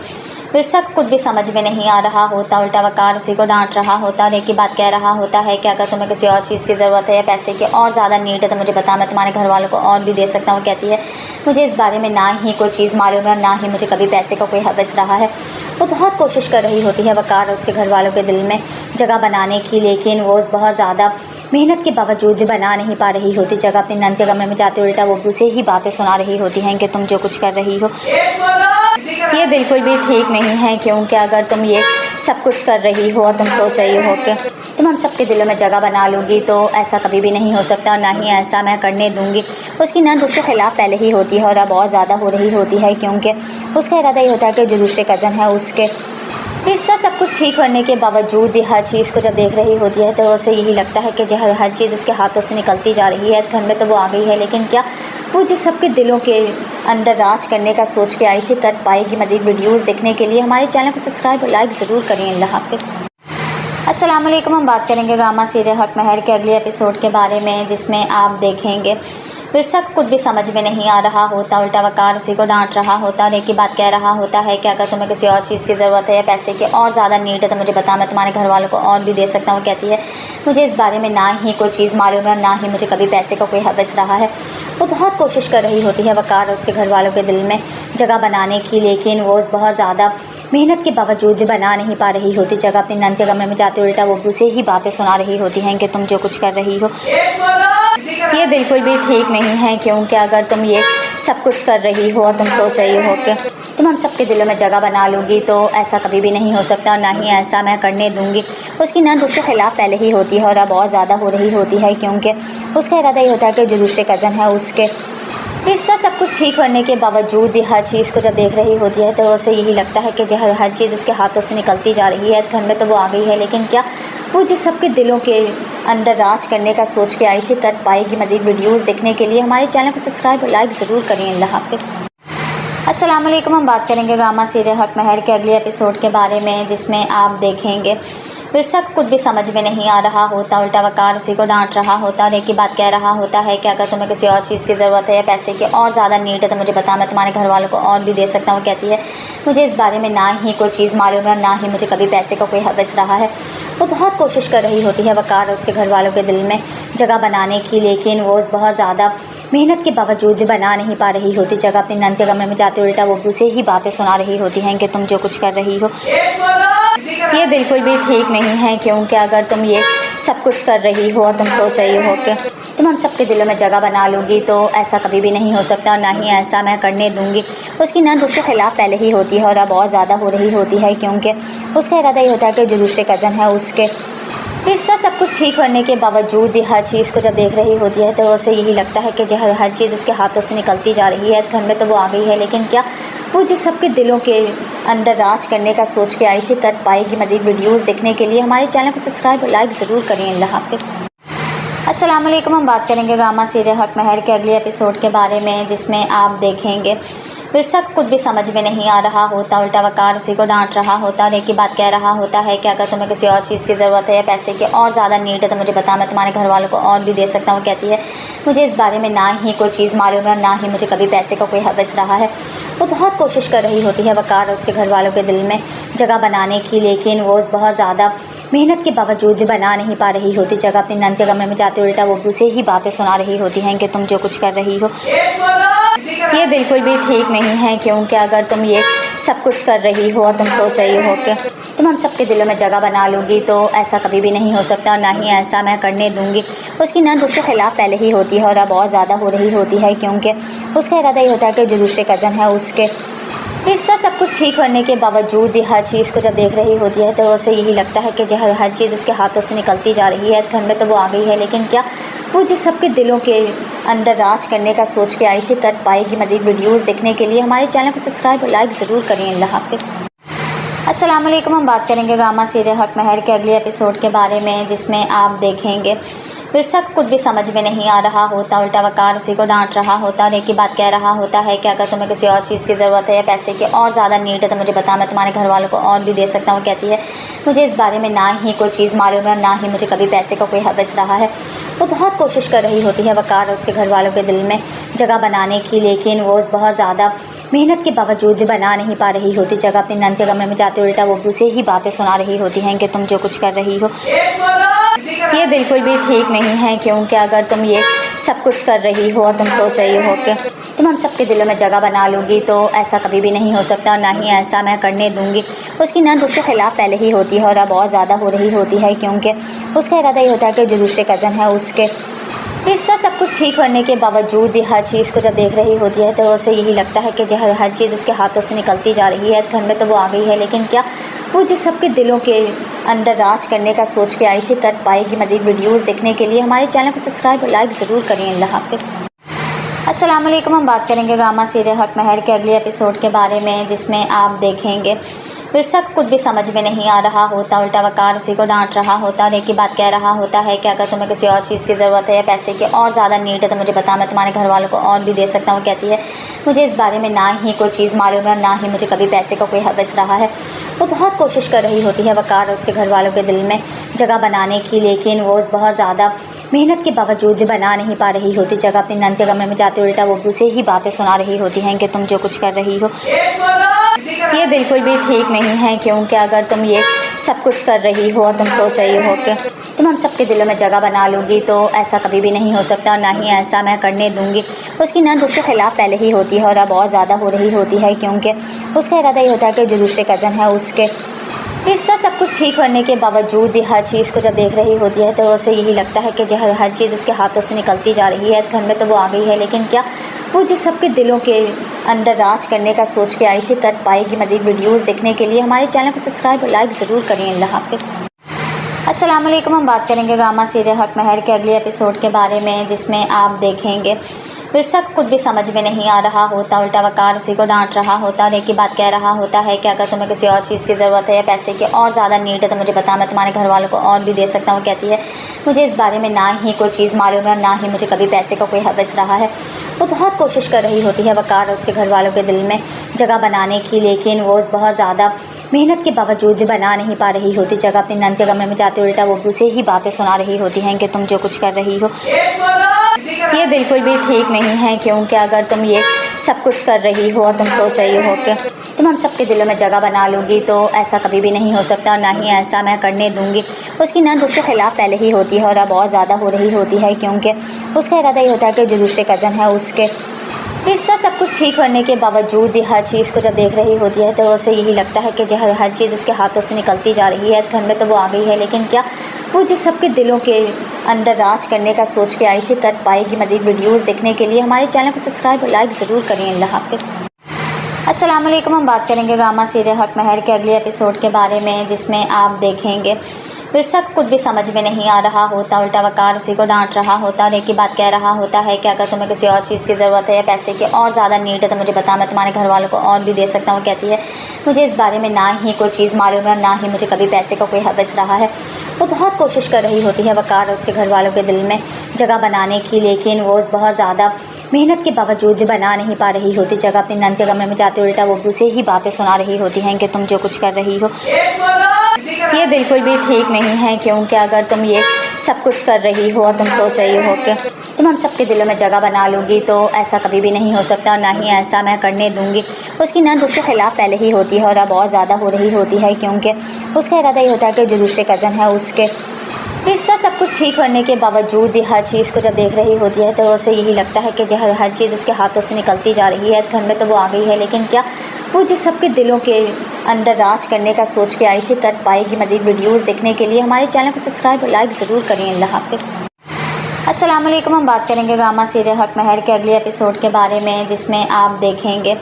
विरसा को कुछ भी समझ में नहीं आ रहा होता। उल्टा वकार उसी को डांट रहा होता और एक ही बात कह रहा होता है कि अगर तुम्हें किसी और चीज़ की ज़रूरत है या पैसे की और ज़्यादा नीड है तो मुझे बता, मैं तुम्हारे घर वालों को और भी दे सकता हूँ। कहती है मुझे इस बारे में ना ही कोई चीज़ मालूम है और ना ही मुझे कभी पैसे का कोई हवस रहा है। वो बहुत कोशिश कर रही होती है वकार और उसके घर वालों के दिल में जगह बनाने की, लेकिन वो बहुत ज़्यादा मेहनत के बावजूद भी बना नहीं पा रही होती। जगह अपने नंद के कमरे में जाते उल्टा वो उसे ही बातें सुना रही होती हैं कि तुम जो कुछ कर रही हो ये बिल्कुल भी ठीक नहीं है, क्योंकि अगर तुम ये सब कुछ कर रही हो और तुम सोच रही हो कि तुम हम सबके दिलों में जगह बना लोगी तो ऐसा कभी भी नहीं हो सकता और ना ही ऐसा मैं करने दूंगी। उसकी नंद उसके ख़िलाफ़ पहले ही होती है और अब बहुत ज़्यादा हो रही होती है, क्योंकि उसका इरादा ये होता है कि जो दूसरे कज़न है उसके विरसा सब कुछ ठीक करने के बावजूद भी हर चीज़ को जब देख रही होती है तो उसे यही लगता है कि जो हर चीज़ उसके हाथों से निकलती जा रही है। इस घर में तो वो आ गई है, लेकिन क्या वो जिस सबके दिलों के अंदर राज करने का सोच के आई थी कर पाएगी। मज़ीद वीडियोस देखने के लिए हमारे चैनल को सब्सक्राइब और लाइक ज़रूर करें। अल्लाह हाफ़िज़। अस्सलाम वालेकुम। हम बात करेंगे ड्रामा सीरियल हक महर के अगले एपिसोड के बारे में, जिसमें आप देखेंगे विरसा को कुछ भी समझ में नहीं आ रहा होता, उल्टा वकार उसी को डांट रहा होता और एक ही बात कह रहा होता है कि अगर तुम्हें किसी और चीज़ की ज़रूरत है या पैसे की और ज़्यादा नीड है तो मुझे बता, मैं तुम्हारे घर वालों को और भी दे सकता हूँ। वो कहती है मुझे इस बारे में ना ही कोई चीज़ मालूम है और ना ही मुझे कभी पैसे का कोई हवस रहा है। वो बहुत कोशिश कर रही होती है वकार और उसके घर वालों के दिल में जगह बनाने की, लेकिन वो बहुत ज़्यादा मेहनत के बावजूद भी बना नहीं पा रही होती जगह। अपने नंद के कमरे में जाते उल्टा वो उसे ही बातें सुना रही होती हैं कि तुम जो कुछ कर रही हो ये बिल्कुल भी ठीक नहीं है, क्योंकि अगर तुम ये सब कुछ कर रही हो और तुम सोच रही हो कि तुम हम सबके दिलों में जगह बना लोगी तो ऐसा कभी भी नहीं हो सकता और ना ही ऐसा मैं करने दूंगी। उसकी नंद उसके ख़िलाफ़ पहले ही होती है और अब बहुत ज़्यादा हो रही होती है, क्योंकि उसका इरादा ये होता है कि जो दूसरे कज़न है उसके विरसा सब कुछ ठीक करने के बावजूद हर चीज़ को जब देख रही होती है तो उसे यही लगता है कि जो हर चीज़ उसके हाथों से निकलती जा रही है। इस घर में तो वो आ गई है, लेकिन क्या वो जिस सबके दिलों के अंदर राज करने का सोच के आई थी कर पाएगी। मज़ीद वीडियोज़ देखने के लिए हमारे चैनल को सब्सक्राइब और लाइक ज़रूर करें। अल्लाह हाफ़िज़। अस्सलाम वालेकुम। हम बात करेंगे ड्रामा सीरियल हक महर के अगले एपिसोड के बारे में, जिसमें आप देखेंगे विरसा को कुछ भी समझ में नहीं आ रहा होता, उल्टा वकार उसी को डांट रहा होता और एक ही बात कह रहा होता है कि अगर तुम्हें किसी और चीज़ की ज़रूरत है या पैसे की और ज़्यादा नीड है तो मुझे बता, मैं तुम्हारे घर वालों को और भी दे सकता हूँ। वो कहती है मुझे इस बारे में ना ही कोई चीज़ मालूम है और ना ही मुझे कभी पैसे का कोई हवस रहा है। वो बहुत कोशिश कर रही होती है वकार और उसके घर वालों के दिल में जगह बनाने की, लेकिन वो बहुत ज़्यादा मेहनत के बावजूद भी बना नहीं पा रही होती जगह। अपने नंद के कमरे में जाते उल्टा वो उसे ही बातें सुना रही होती हैं कि तुम जो कुछ कर रही हो ये बिल्कुल भी ठीक नहीं है, क्योंकि अगर तुम ये सब कुछ कर रही हो और तुम सोच रही हो कि तुम हम सबके दिलों में जगह बना लोगी तो ऐसा कभी भी नहीं हो सकता और ना ही ऐसा मैं करने दूंगी। उसकी नंद उसके ख़िलाफ़ पहले ही होती है और अब बहुत ज़्यादा हो रही होती है, क्योंकि उसका इरादा ये होता है कि जो दूसरे कज़न है उसके विरसा सब कुछ ठीक करने के बावजूद हर चीज़ को जब देख रही होती है तो उसे यही लगता है कि जो हर चीज़ उसके हाथों से निकलती जा रही है। इस घर में तो वो आ गई है, लेकिन क्या वो जिस सबके दिलों के अंदर राज करने का सोच के आई थी कर पाएगी। मज़ीद वीडियोज़ देखने के लिए हमारे चैनल को सब्सक्राइब और लाइक ज़रूर करें। अल्लाह हाफ़िज़। अस्सलाम वालेकुम। हम बात करेंगे ड्रामा सीरियल हक महर के अगले एपिसोड के बारे में, जिसमें आप देखेंगे विरसा को कुछ भी समझ में नहीं आ रहा होता, उल्टा वकार उसी को डांट रहा होता और एक ही बात कह रहा होता है कि अगर तुम्हें किसी और चीज़ की ज़रूरत है या पैसे की और ज़्यादा नीड है तो मुझे बता, मैं तुम्हारे घर वालों को और भी दे सकता हूँ। वो कहती है मुझे इस बारे में ना ही कोई चीज़ मालूम है और ना ही मुझे कभी पैसे का कोई हवस रहा है। वो बहुत कोशिश कर रही होती है वकार और उसके घर वालों के दिल में जगह बनाने की, लेकिन वो बहुत ज़्यादा मेहनत के बावजूद भी बना नहीं पा रही होती जगह। अपने नंद के कमरे में जाते उल्टा वो उसे ही बातें सुना रही होती हैं कि तुम जो कुछ कर रही हो ये बिल्कुल भी ठीक नहीं है, क्योंकि अगर तुम ये सब कुछ कर रही हो और तुम सोच रही हो कि तुम हम सबके दिलों में जगह बना लोगी तो ऐसा कभी भी नहीं हो सकता और ना ही ऐसा मैं करने दूंगी। उसकी नंद उसके ख़िलाफ़ पहले ही होती है और अब बहुत ज़्यादा हो रही होती है, क्योंकि उसका इरादा ये होता है कि जो दूसरे कज़न है उसके विरसा सब कुछ ठीक करने के बावजूद हर चीज़ को जब देख रही होती है तो उसे यही लगता है कि जो हर चीज़ उसके हाथों से निकलती जा रही है। इस घर में तो वो आ गई है, लेकिन क्या वो जिस सबके दिलों के अंदर राज करने का सोच के आई थी कर पाएगी। मज़ीद वीडियोज़ देखने के लिए हमारे चैनल को सब्सक्राइब और लाइक ज़रूर करें। अल्लाह हाफ़िज़। अस्सलाम वालेकुम। हम बात करेंगे ड्रामा सीरियल हक महर के अगले एपिसोड के बारे में, जिसमें आप देखेंगे विरसा को कुछ भी समझ में नहीं आ रहा होता, उल्टा वकार उसी को डांट रहा होता और एक ही बात कह रहा होता है कि अगर तुम्हें किसी और चीज़ की ज़रूरत है या पैसे की और ज़्यादा नीड है तो मुझे बता, मैं तुम्हारे घर वालों को और भी दे सकता हूँ। वो कहती है मुझे इस बारे में ना ही कोई चीज़ मालूम है और ना ही मुझे कभी पैसे का कोई हवस रहा है। वो बहुत कोशिश कर रही होती है वकार और उसके घर वालों के दिल में जगह बनाने की, लेकिन वो बहुत ज़्यादा मेहनत के बावजूद भी बना नहीं पा रही होती जगह। अपने नंद के कमरे में जाते उल्टा वो उसे ही बातें सुना रही होती हैं कि तुम जो कुछ कर रही हो ये बिल्कुल भी ठीक नहीं है, क्योंकि अगर तुम ये सब कुछ कर रही हो और तुम सोच रही हो कि तुम हम सबके दिलों में जगह बना लोगी तो ऐसा कभी भी नहीं हो सकता और ना ही ऐसा मैं करने दूंगी। उसकी नंद उसके ख़िलाफ़ पहले ही होती है और अब बहुत ज़्यादा हो रही होती है, क्योंकि उसका इरादा ये होता है कि जो दूसरे कज़न है उसके विरसा सब कुछ ठीक करने के बावजूद हर चीज़ को जब देख रही होती है तो उसे यही लगता है कि जो हर चीज़ उसके हाथों से निकलती जा रही है। इस घर में तो वो आ गई है, लेकिन क्या वो जिस सबके दिलों के अंदर राज करने का सोच के आई थी कर पाएगी। मज़ीद वीडियोज़ देखने के लिए हमारे चैनल को सब्सक्राइब और लाइक ज़रूर करें। अल्लाह हाफ़िज़। अस्सलाम वालेकुम। हम बात करेंगे ड्रामा सीरियल हक महर के अगले एपिसोड के बारे में, जिसमें आप देखेंगे विरसा को कुछ भी समझ में नहीं आ रहा होता, उल्टा वकार उसी को डांट रहा होता और एक ही बात कह रहा होता है कि अगर तुम्हें किसी और चीज़ की ज़रूरत है या पैसे की और ज़्यादा नीड है तो मुझे बता, मैं तुम्हारे घर वालों को और भी दे सकता हूँ। वो कहती है मुझे इस बारे में ना ही कोई चीज़ मालूम है और ना ही मुझे कभी पैसे का कोई हवस रहा है। वो बहुत कोशिश कर रही होती है वकार और उसके घर वालों के दिल में जगह बनाने की, लेकिन वो बहुत ज़्यादा मेहनत के बावजूद भी बना नहीं पा रही होती जगह अपनी नंद के कमरे में जाते उल्टा वो उसे ही बातें सुना रही होती हैं कि तुम जो कुछ कर रही हो ये बिल्कुल भी ठीक नहीं है, क्योंकि अगर तुम ये सब कुछ कर रही हो और तुम सोच रही हो कि तुम हम सबके दिलों में जगह बना लूँगी, तो ऐसा कभी भी नहीं हो सकता और ना ही ऐसा मैं करने दूँगी। उसकी नंद उसके ख़िलाफ़ पहले ही होती है और अब बहुत ज़्यादा हो रही होती है, क्योंकि उसका इरादा ये होता है कि जो दूसरे कज़न है उसके फिर सब कुछ ठीक होने के बावजूद भी हर चीज़ को जब देख रही होती है तो उसे यही लगता है कि जो हर चीज़ उसके हाथों से निकलती जा रही है। इस घर में तो वो आ गई है, लेकिन क्या वो जिस सबके दिलों के अंदर राज करने का सोच के आई थी कर पाएगी। मज़ीद वीडियोज़ देखने के लिए हमारे चैनल को सब्सक्राइब और लाइक ज़रूर करें। अल्लाह हाफ़िज़। अस्सलाम वालेकुम। हम बात करेंगे ड्रामा सीरियल हक महर के अगले एपिसोड के बारे में, जिसमें आप देखेंगे विरसा को कुछ भी समझ में नहीं आ रहा होता। उल्टा वकार उसी को डांट रहा होता और एक ही बात कह रहा होता है कि अगर तुम्हें किसी और चीज़ की ज़रूरत है या पैसे की और ज़्यादा नीड है तो मुझे बता, मैं तुम्हारे घर वालों को और भी दे सकता हूँ। कहती है मुझे इस बारे में ना ही कोई चीज़ मालूम है और ना ही मुझे कभी पैसे का कोई हवस रहा है। वो बहुत कोशिश कर रही होती है वकार और उसके घर वालों के दिल में जगह बनाने की, लेकिन वो बहुत ज़्यादा मेहनत के बावजूद भी बना नहीं पा रही होती जगह अपने नंद के कमरे में जाते उल्टा वो उसे ही बातें सुना रही होती हैं कि तुम जो कुछ कर रही हो ये बिल्कुल भी ठीक नहीं है, क्योंकि अगर तुम ये सब कुछ कर रही हो और तुम सोच रही हो कि तुम हम सबके दिलों में जगह बना लूँगी, तो ऐसा कभी भी नहीं हो सकता और ना ही ऐसा मैं करने दूँगी। उसकी नंद उसके ख़िलाफ़ पहले ही होती है और अब बहुत ज़्यादा हो रही होती है, क्योंकि उसका इरादा ये होता है कि जो दूसरे कज़न है उसके फिर सब कुछ ठीक होने के बावजूद भी हर चीज़ को जब देख रही होती है तो उसे यही लगता है कि जो हर चीज़ उसके हाथों से निकलती जा रही है। इस घर में तो वो आ गई है, लेकिन क्या वो जिस सबके दिलों के अंदर राज करने का सोच के आई थी कर पाएगी। मज़ीद वीडियोज़ देखने के लिए हमारे चैनल को सब्सक्राइब और लाइक ज़रूर करें। अल्लाह हाफ़िज़। अस्सलाम वालेकुम। हम बात करेंगे ड्रामा सीरियल हक महर के अगले एपिसोड के बारे में, जिसमें आप देखेंगे विरसा को कुछ भी समझ में नहीं आ रहा होता। उल्टा वकार उसी को डांट रहा होता और एक ही बात कह रहा होता है कि अगर तुम्हें किसी और चीज़ की ज़रूरत है या पैसे की और ज़्यादा नीड है तो मुझे बता, मैं तुम्हारे घर वालों को और भी दे सकता हूँ। कहती है मुझे इस बारे में ना ही कोई चीज़ मालूम है और ना ही मुझे कभी पैसे का कोई हवस रहा है। वो बहुत कोशिश कर रही होती है वकार और उसके घर वालों के दिल में जगह बनाने की, लेकिन वो बहुत ज़्यादा मेहनत के बावजूद भी बना नहीं पा रही होती जगह अपने नंद के कमरे में जाते उल्टा वो उसे ही बातें सुना रही होती हैं कि तुम जो कुछ कर रही हो ये बिल्कुल भी ठीक नहीं है, क्योंकि अगर तुम ये सब कुछ कर रही हो और तुम सोच रही हो कि तुम हम सबके दिलों में जगह बना लूँगी, तो ऐसा कभी भी नहीं हो सकता और ना ही ऐसा मैं करने दूँगी। उसकी नंद उसके ख़िलाफ़ पहले ही होती है और अब बहुत ज़्यादा हो रही होती है, क्योंकि उसका इरादा ये होता है कि जो दूसरे कज़न है उसके फिर सब कुछ ठीक होने के बावजूद भी हर चीज़ को जब देख रही होती है तो उसे यही लगता है कि जो हर चीज़ उसके हाथों से निकलती जा रही है। इस घर में तो वो आ गई है, लेकिन क्या वो जिस सबके दिलों के अंदर राज करने का सोच के आई थी कर पाएगी। मज़ीद वीडियोज़ देखने के लिए हमारे चैनल को सब्सक्राइब और लाइक ज़रूर करें। अल्लाह हाफ़िज़। अस्सलाम वालेकुम। हम बात करेंगे ड्रामा सीरियल हक महर के अगले एपिसोड के बारे में, जिसमें आप देखेंगे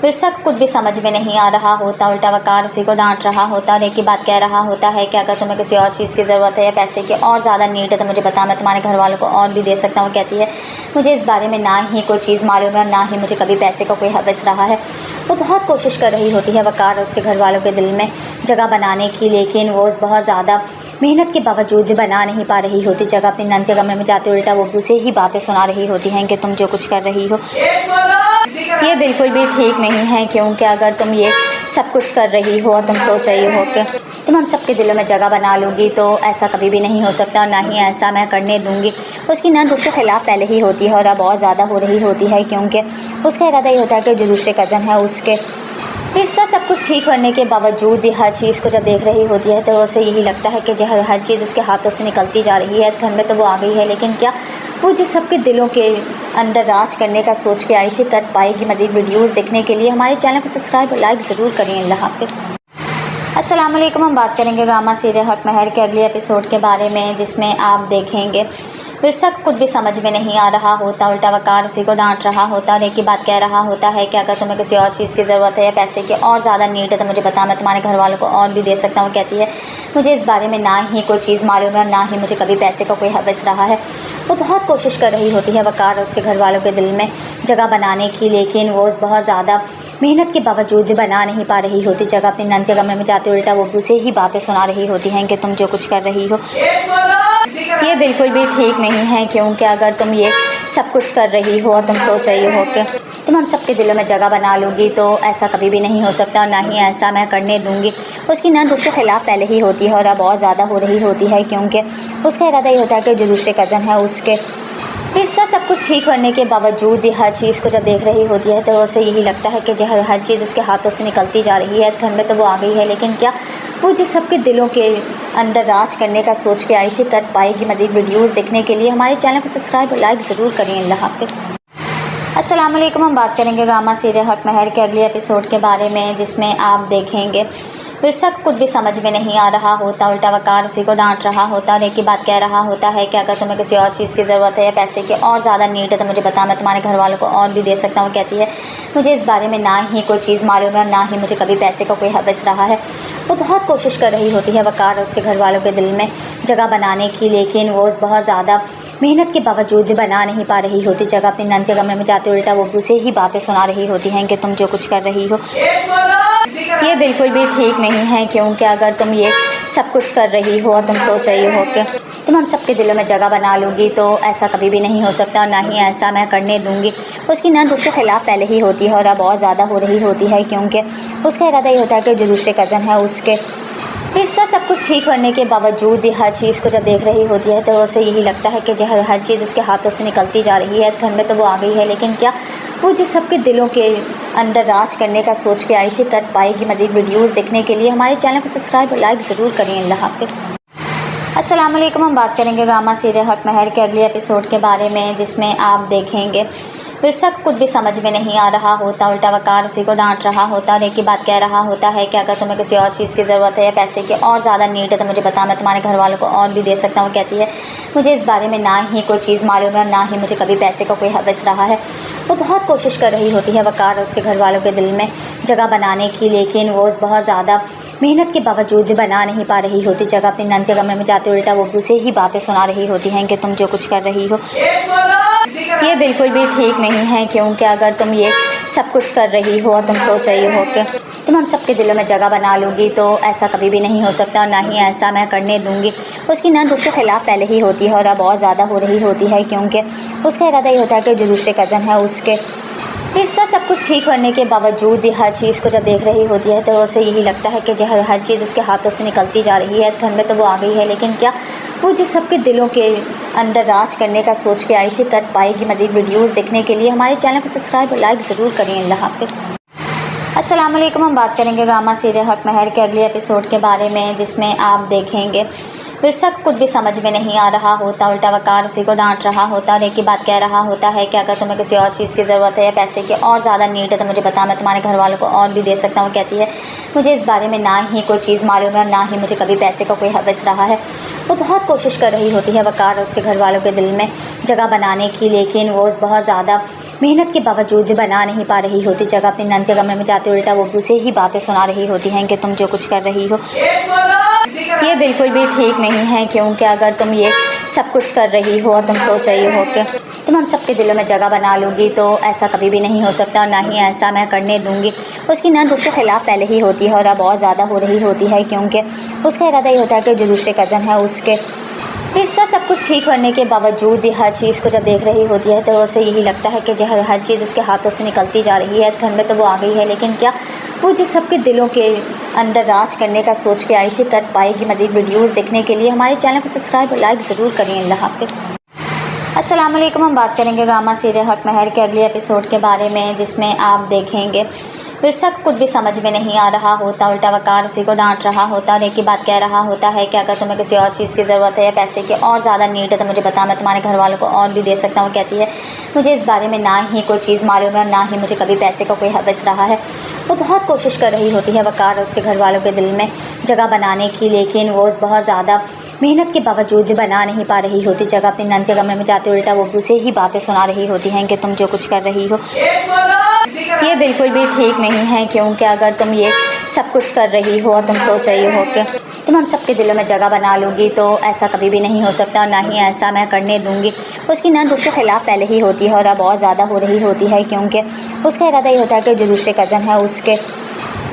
विरसा को कुछ भी समझ में नहीं आ रहा होता। उल्टा वकार उसी को डांट रहा होता और एक ही बात कह रहा होता है कि अगर तुम्हें किसी और चीज़ की ज़रूरत है या पैसे की और ज़्यादा नीड है तो मुझे बता, मैं तुम्हारे घर वालों को और भी दे सकता हूँ। कहती है मुझे इस बारे में ना ही कोई चीज़ मालूम है और ना ही मुझे कभी पैसे का कोई हवस रहा है। वो बहुत कोशिश कर रही होती है वकार और उसके घर वालों के दिल में जगह बनाने की, लेकिन वो बहुत ज़्यादा मेहनत के बावजूद भी बना नहीं पा रही होती जगह अपने नंद के कमरे में जाते उल्टा वो उसे ही बातें सुना रही होती हैं कि तुम जो कुछ कर रही हो ये बिल्कुल भी ठीक नहीं है, क्योंकि अगर तुम ये सब कुछ कर रही हो और तुम सोच रही हो कि तुम हम सबके दिलों में जगह बना लूँगी, तो ऐसा कभी भी नहीं हो सकता और ना ही ऐसा मैं करने दूँगी। उसकी नंद उसके ख़िलाफ़ पहले ही होती है और अब बहुत ज़्यादा हो रही होती है, क्योंकि उसका इरादा ये होता है कि जो दूसरे कज़न है उसके फिर सब कुछ ठीक होने के बावजूद भी हर चीज़ को जब देख रही होती है तो उसे यही लगता है कि जो हर चीज़ उसके हाथों से निकलती जा रही है। इस घर में तो वो आ गई है, लेकिन क्या वो जिस सबके दिलों के अंदर राज करने का सोच के आई थी कर पाएगी। मज़ीद वीडियोज़ देखने के लिए हमारे चैनल को सब्सक्राइब और लाइक ज़रूर करें। अल्लाह हाफ़िज़। अस्सलाम वालेकुम। हम बात करेंगे ड्रामा सीरियल हक महर के अगले एपिसोड के बारे में, जिसमें आप देखेंगे विरसा को कुछ भी समझ में नहीं आ रहा होता। उल्टा वकार उसी को डांट रहा होता और एक ही बात कह रहा होता है कि अगर तुम्हें किसी और चीज़ की ज़रूरत है या पैसे की और ज़्यादा नीड है तो मुझे बता, मैं तुम्हारे घर वालों को और भी दे सकता हूँ। कहती है मुझे इस बारे में ना ही कोई चीज़ मालूम है और ना ही मुझे कभी पैसे का कोई हवस रहा है। वो बहुत कोशिश कर रही होती है वकार और उसके घर वालों के दिल में जगह बनाने की, लेकिन वो बहुत ज़्यादा मेहनत के बावजूद भी बना नहीं पा रही होती जगह अपने नंद के कमरे में जाते उल्टा वो उसे ही बातें सुना रही होती हैं कि तुम जो कुछ कर रही हो ये बिल्कुल भी ठीक नहीं है, क्योंकि अगर तुम ये सब कुछ कर रही हो और तुम सोच रही हो कि तुम हम सबके दिलों में जगह बना लूँगी, तो ऐसा कभी भी नहीं हो सकता और ना ही ऐसा मैं करने दूँगी। उसकी नंद उसके ख़िलाफ़ पहले ही होती है और अब बहुत ज़्यादा हो रही होती है, क्योंकि उसका इरादा ये होता है कि जो दूसरे कज़न है उसके फिरसा सब कुछ ठीक होने के बावजूद भी हर चीज़ को जब देख रही होती है तो उसे यही लगता है कि जो हर चीज़ उसके हाथों से निकलती जा रही है। इस घर में तो वो आ गई है, लेकिन क्या वो जिस सबके दिलों के अंदर राज करने का सोच के आई थी कर पाएगी। मज़ीद वीडियोज़ देखने के लिए हमारे चैनल को सब्सक्राइब और लाइक ज़रूर करें। अल्लाह हाफ़िज़। अस्सलाम वालेकुम। हम बात करेंगे ड्रामा सीरियल हक महर के अगले एपिसोड के बारे में, जिसमें आप देखेंगे विरसा को कुछ भी समझ में नहीं आ रहा होता। उल्टा वकार उसी को डांट रहा होता और एक ही बात कह रहा होता है कि अगर तुम्हें किसी और चीज़ की ज़रूरत है या पैसे की और ज़्यादा नीड है तो मुझे बता, मैं तुम्हारे घर वालों को और भी दे सकता हूँ। कहती है मुझे इस बारे में ना ही कोई चीज़ मालूम है और ना ही मुझे कभी पैसे का कोई हवस रहा है। वो बहुत कोशिश कर रही होती है वकार और उसके घर वालों के दिल में जगह बनाने की, लेकिन वो बहुत ज़्यादा मेहनत के बावजूद भी बना नहीं पा रही होती। जगह अपने नंद के कमरे में जाते उल्टा वो उसे ही बातें सुना रही होती हैं कि तुम जो कुछ कर रही हो ये बिल्कुल भी ठीक नहीं है, क्योंकि अगर तुम ये सब कुछ कर रही हो और तुम सोच रही हो कि तुम हम सबके दिलों में जगह बना लोगी तो ऐसा कभी भी नहीं हो सकता और ना ही ऐसा मैं करने दूंगी। उसकी नंद उसके ख़िलाफ़ पहले ही होती है और अब बहुत ज़्यादा हो रही होती है, क्योंकि उसका इरादा ये होता है कि जो दूसरे कज़न है उसके फिरसा सब कुछ ठीक होने के बावजूद भी हर चीज़ को जब देख रही होती है तो उसे यही लगता है कि जो हर चीज़ उसके हाथों से निकलती जा रही है। इस घर में तो वो आ गई है, लेकिन क्या वो जिस सबके दिलों के अंदर राज करने का सोच के आई थी कर पाएगी। मज़ीद वीडियोज़ देखने के लिए हमारे चैनल को सब्सक्राइब और लाइक ज़रूर करें। अल्लाह हाफ़िज़। अस्सलाम वालेकुम। हम बात करेंगे ड्रामा सीरियल हक महर के अगले एपिसोड के बारे में, जिसमें आप देखेंगे विरसा को कुछ भी समझ में नहीं आ रहा होता। उल्टा वकार उसी को डांट रहा होता और एक ही बात कह रहा होता है कि अगर तुम्हें किसी और चीज़ की ज़रूरत है या पैसे की और ज़्यादा नीड है तो मुझे बता, मैं तुम्हारे घर वालों को और भी दे सकता हूँ। कहती है मुझे इस बारे में ना ही कोई चीज़ मालूम है और ना ही मुझे कभी पैसे का कोई हवस रहा है। वो बहुत कोशिश कर रही होती है वकार और उसके घर वालों के दिल में जगह बनाने की, लेकिन वो बहुत ज़्यादा मेहनत के बावजूद भी बना नहीं पा रही होती। जगह अपने नंद के कमरे में जाते उल्टा वो उसे ही बातें सुना रही होती हैं कि तुम जो कुछ कर रही हो ये बिल्कुल भी ठीक नहीं है, क्योंकि अगर तुम ये सब कुछ कर रही हो और तुम सोच रही हो कि तुम हम सबके दिलों में जगह बना लोगी तो ऐसा कभी भी नहीं हो सकता और ना ही ऐसा मैं करने दूंगी। उसकी नंद उसके ख़िलाफ़ पहले ही होती है और अब बहुत ज़्यादा हो रही होती है, क्योंकि उसका इरादा ये होता है कि जो दूसरे कज़न है उसके फिरसा सब कुछ ठीक होने के बावजूद भी हर चीज़ को जब देख रही होती है तो उसे यही लगता है कि जो हर चीज़ उसके हाथों से निकलती जा रही है। इस घर में तो वो आ गई है, लेकिन क्या वो जिस सबके दिलों के अंदर राज करने का सोच के आई थी कर पाएगी। मज़ीद वीडियोज़ देखने के लिए हमारे चैनल को सब्सक्राइब और लाइक ज़रूर करें। अल्लाह हाफ़िज़। अस्सलाम वालेकुम। हम बात करेंगे ड्रामा सीरियल हक महर के अगले एपिसोड के बारे में, जिसमें आप देखेंगे विरसा को कुछ भी समझ में नहीं आ रहा होता। उल्टा वकार उसी को डांट रहा होता और एक ही बात कह रहा होता है कि अगर तुम्हें किसी और चीज़ की ज़रूरत है या पैसे की और ज़्यादा नीड है तो मुझे बता, मैं तुम्हारे घर वालों को और भी दे सकता हूँ। कहती है मुझे इस बारे में ना ही कोई चीज़ मालूम है और ना ही मुझे कभी पैसे का कोई हवस रहा है। वो बहुत कोशिश कर रही होती है वकार और उसके घर वालों के दिल में जगह बनाने की, लेकिन वो बहुत ज़्यादा मेहनत के बावजूद भी बना नहीं पा रही होती। जगह अपने नंद के कमरे में जाते उल्टा वो उसे ही बातें सुना रही होती हैं कि तुम जो कुछ कर रही हो ये बिल्कुल भी ठीक नहीं है, क्योंकि अगर तुम ये सब कुछ कर रही हो और तुम सोच रही हो कि तुम हम सबके दिलों में जगह बना लोगी तो ऐसा कभी भी नहीं हो सकता और ना ही ऐसा मैं करने दूंगी। उसकी नंद उसके ख़िलाफ़ पहले ही होती है और अब बहुत ज़्यादा हो रही होती है, क्योंकि उसका इरादा ये होता है कि जो दूसरे कज़न है उसके फिरसा सब कुछ ठीक होने के बावजूद भी हर चीज़ को जब देख रही होती है तो उसे यही लगता है कि जो हर चीज़ उसके हाथों से निकलती जा रही है। इस घर में तो वो आ गई है, लेकिन क्या वो जिस सबके दिलों के अंदर राज करने का सोच के आई थी कर पाएगी। मज़ीद वीडियोज़ देखने के लिए हमारे चैनल को सब्सक्राइब और लाइक ज़रूर करें। अल्लाह हाफ़िज़। अस्सलाम वालेकुम। हम बात करेंगे ड्रामा सीरियल हक महर के अगले एपिसोड के बारे में, जिसमें आप देखेंगे विरसा को कुछ भी समझ में नहीं आ रहा होता। उल्टा वकार उसी को डांट रहा होता और एक ही बात कह रहा होता है कि अगर तुम्हें किसी और चीज़ की ज़रूरत है या पैसे की और ज़्यादा नीड है तो मुझे बता, मैं तुम्हारे घर वालों को और भी दे सकता हूँ। कहती है मुझे इस बारे में ना ही कोई चीज़ मालूम है और ना ही मुझे कभी पैसे का कोई हवस रहा है। वो बहुत कोशिश कर रही होती है वकार और उसके घर वालों के दिल में जगह बनाने की, लेकिन वो बहुत ज़्यादा मेहनत के बावजूद भी बना नहीं पा रही होती। जगह अपने नंद के कमरे में जाते उल्टा वो उसे ही बातें सुना रही होती हैं कि तुम जो कुछ कर रही हो ये बिल्कुल भी ठीक नहीं है, क्योंकि अगर तुम ये सब कुछ कर रही हो और तुम सोच रही हो कि तुम हम सबके दिलों में जगह बना लोगी तो ऐसा कभी भी नहीं हो सकता और ना ही ऐसा मैं करने दूंगी। उसकी नंद उसके ख़िलाफ़ पहले ही होती है और अब बहुत ज़्यादा हो रही होती है, क्योंकि उसका इरादा ये होता है कि जो दूसरे कज़न है उसके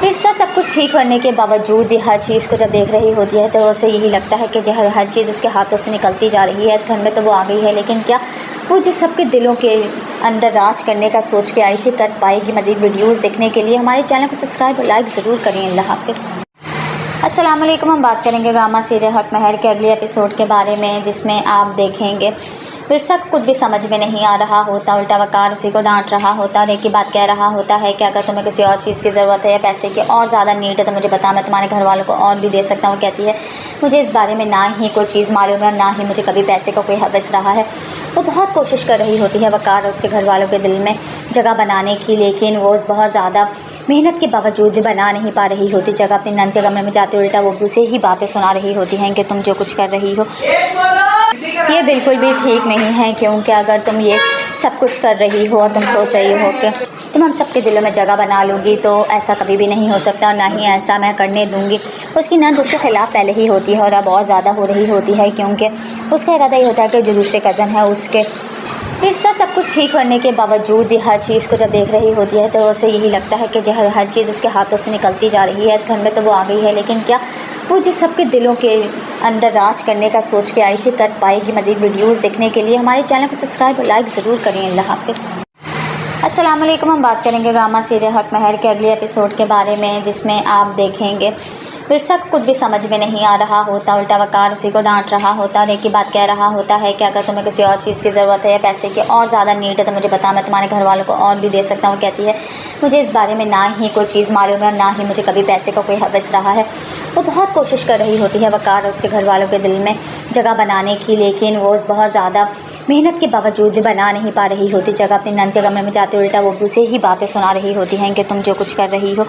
फिरसा सब कुछ ठीक होने के बावजूद भी हर चीज़ को जब देख रही होती है तो उसे यही लगता है कि जो हर चीज़ उसके हाथों से निकलती जा रही है। इस घर में तो वो आ गई है, लेकिन क्या वो जिस सबके दिलों के अंदर राज करने का सोच के आई थी कर पाएगी। मज़ीद वीडियोज़ देखने के लिए हमारे चैनल को सब्सक्राइब और लाइक ज़रूर करें। अल्लाह हाफ़िज़। अस्सलाम वालेकुम। हम बात करेंगे ड्रामा सीरियल हक महर के अगले एपिसोड के बारे में, जिसमें आप देखेंगे विरसा को कुछ भी समझ में नहीं आ रहा होता। उल्टा वकार उसी को डांट रहा होता और एक ही बात कह रहा होता है कि अगर तुम्हें किसी और चीज़ की ज़रूरत है या पैसे की और ज़्यादा नीड है तो मुझे बता, मैं तुम्हारे घर वालों को और भी दे सकता हूँ। कहती है मुझे इस बारे में ना ही कोई चीज़ मालूम है और ना ही मुझे कभी पैसे का कोई हवस रहा है। वो बहुत कोशिश कर रही होती है वकार और उसके घर वालों के दिल में जगह बनाने की, लेकिन वो बहुत ज़्यादा मेहनत के बावजूद भी बना नहीं पा रही होती। जगह अपने नंद के कमरे में जाते उल्टा वो उसे ही बातें सुना रही होती हैं कि तुम जो कुछ कर रही हो ये बिल्कुल भी ठीक नहीं है, क्योंकि अगर तुम ये सब कुछ कर रही हो और तुम सोच रही हो कि तुम हम सबके दिलों में जगह बना लूँगी, तो ऐसा कभी भी नहीं हो सकता और ना ही ऐसा मैं करने दूँगी। उसकी नंद उसके ख़िलाफ़ पहले ही होती है और अब बहुत ज़्यादा हो रही होती है, क्योंकि उसका इरादा ये होता है कि जो दूसरे कज़न है उसके विरसा सब कुछ ठीक करने के बावजूद हर चीज़ को जब देख रही होती है तो उसे यही लगता है कि जो हर चीज़ उसके हाथों से निकलती जा रही है। इस घर में तो वो आ गई है, लेकिन क्या वो जिस सबके दिलों के अंदर राज करने का सोच के आई थी कर पाएगी। मज़ीद वीडियोज़ देखने के लिए हमारे चैनल को सब्सक्राइब और लाइक ज़रूर करें। अल्लाह हाफ़िज़। अस्सलाम वालेकुम। हम बात करेंगे ड्रामा सीरियल हक महर के अगले एपिसोड के बारे में, जिसमें आप देखेंगे विरसा को कुछ भी समझ में नहीं आ रहा होता। उल्टा वकार उसी को डांट रहा होता और एक ही बात कह रहा होता है कि अगर तुम्हें किसी और चीज़ की ज़रूरत है या पैसे की और ज़्यादा नीड है तो मुझे बता, मैं तुम्हारे घर वालों को और भी दे सकता हूँ। कहती है मुझे इस बारे में ना ही कोई चीज़ मालूम है और ना ही मुझे कभी पैसे का कोई हवस रहा है। वो बहुत कोशिश कर रही होती है वकार और उसके घर वालों के दिल में जगह बनाने की, लेकिन वो बहुत ज़्यादा मेहनत के बावजूद भी बना नहीं पा रही होती। जगह अपने नंद के कमरे में जाते उल्टा वो उसे ही बातें सुना रही होती हैं कि तुम जो कुछ कर रही हो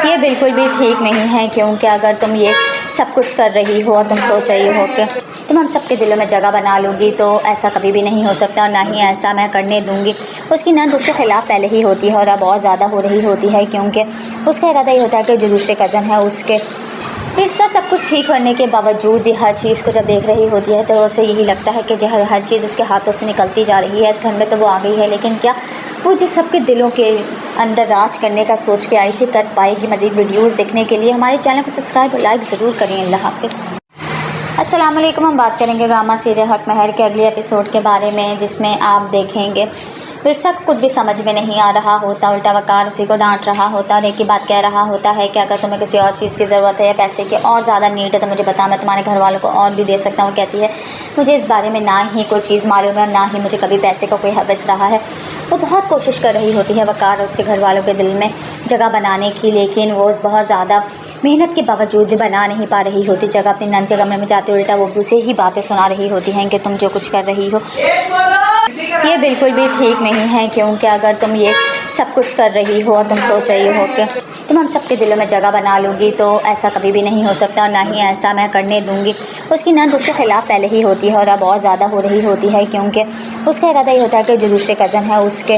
ये बिल्कुल भी ठीक नहीं है, क्योंकि अगर तुम ये सब कुछ कर रही हो और तुम सोच रही हो कि तुम हम सबके दिलों में जगह बना लूँगी, तो ऐसा कभी भी नहीं हो सकता और ना ही ऐसा मैं करने दूँगी। उसकी नंद उसके ख़िलाफ़ पहले ही होती है और अब बहुत ज़्यादा हो रही होती है, क्योंकि उसका इरादा ये होता है कि जो दूसरे कज़न है उसके विरसा सब कुछ ठीक करने के बावजूद हर चीज़ को जब देख रही होती है तो उसे यही लगता है कि जो हर चीज़ उसके हाथों से निकलती जा रही है। इस घर में तो वो आ गई है, लेकिन क्या वो जिस सबके दिलों के अंदर राज करने का सोच के आई थी कर पाएगी। मज़ीद वीडियोज़ देखने के लिए हमारे चैनल को सब्सक्राइब और लाइक ज़रूर करें। अल्लाह हाफ़िज़। अस्सलाम वालेकुम। हम बात करेंगे ड्रामा सीरियल हक महर के अगले एपिसोड के बारे में, जिसमें आप देखेंगे विरसा को कुछ भी समझ में नहीं आ रहा होता। उल्टा वकार उसी को डांट रहा होता और एक ही बात कह रहा होता है कि अगर तुम्हें किसी और चीज़ की ज़रूरत है या पैसे की और ज़्यादा नीड है तो मुझे बता, मैं तुम्हारे घर वालों को और भी दे सकता हूँ। कहती है मुझे इस बारे में ना ही कोई चीज़ मालूम है और ना ही मुझे कभी पैसे का कोई हवस रहा है। वो बहुत कोशिश कर रही होती है वकार और उसके घर वालों के दिल में जगह बनाने की, लेकिन वो बहुत ज़्यादा मेहनत के बावजूद भी बना नहीं पा रही होती। जगह अपने नंद के कमरे में जाते उल्टा वो उसे ही बातें सुना रही होती हैं कि तुम जो कुछ कर रही हो ये बिल्कुल भी ठीक नहीं है, क्योंकि अगर तुम ये सब कुछ कर रही हो और तुम सोच रही हो कि तुम हम सबके दिलों में जगह बना लूँगी, तो ऐसा कभी भी नहीं हो सकता और ना ही ऐसा मैं करने दूँगी। उसकी नंद उसके ख़िलाफ़ पहले ही होती है और अब बहुत ज़्यादा हो रही होती है, क्योंकि उसका इरादा ये होता है कि जो दूसरे कज़न है उसके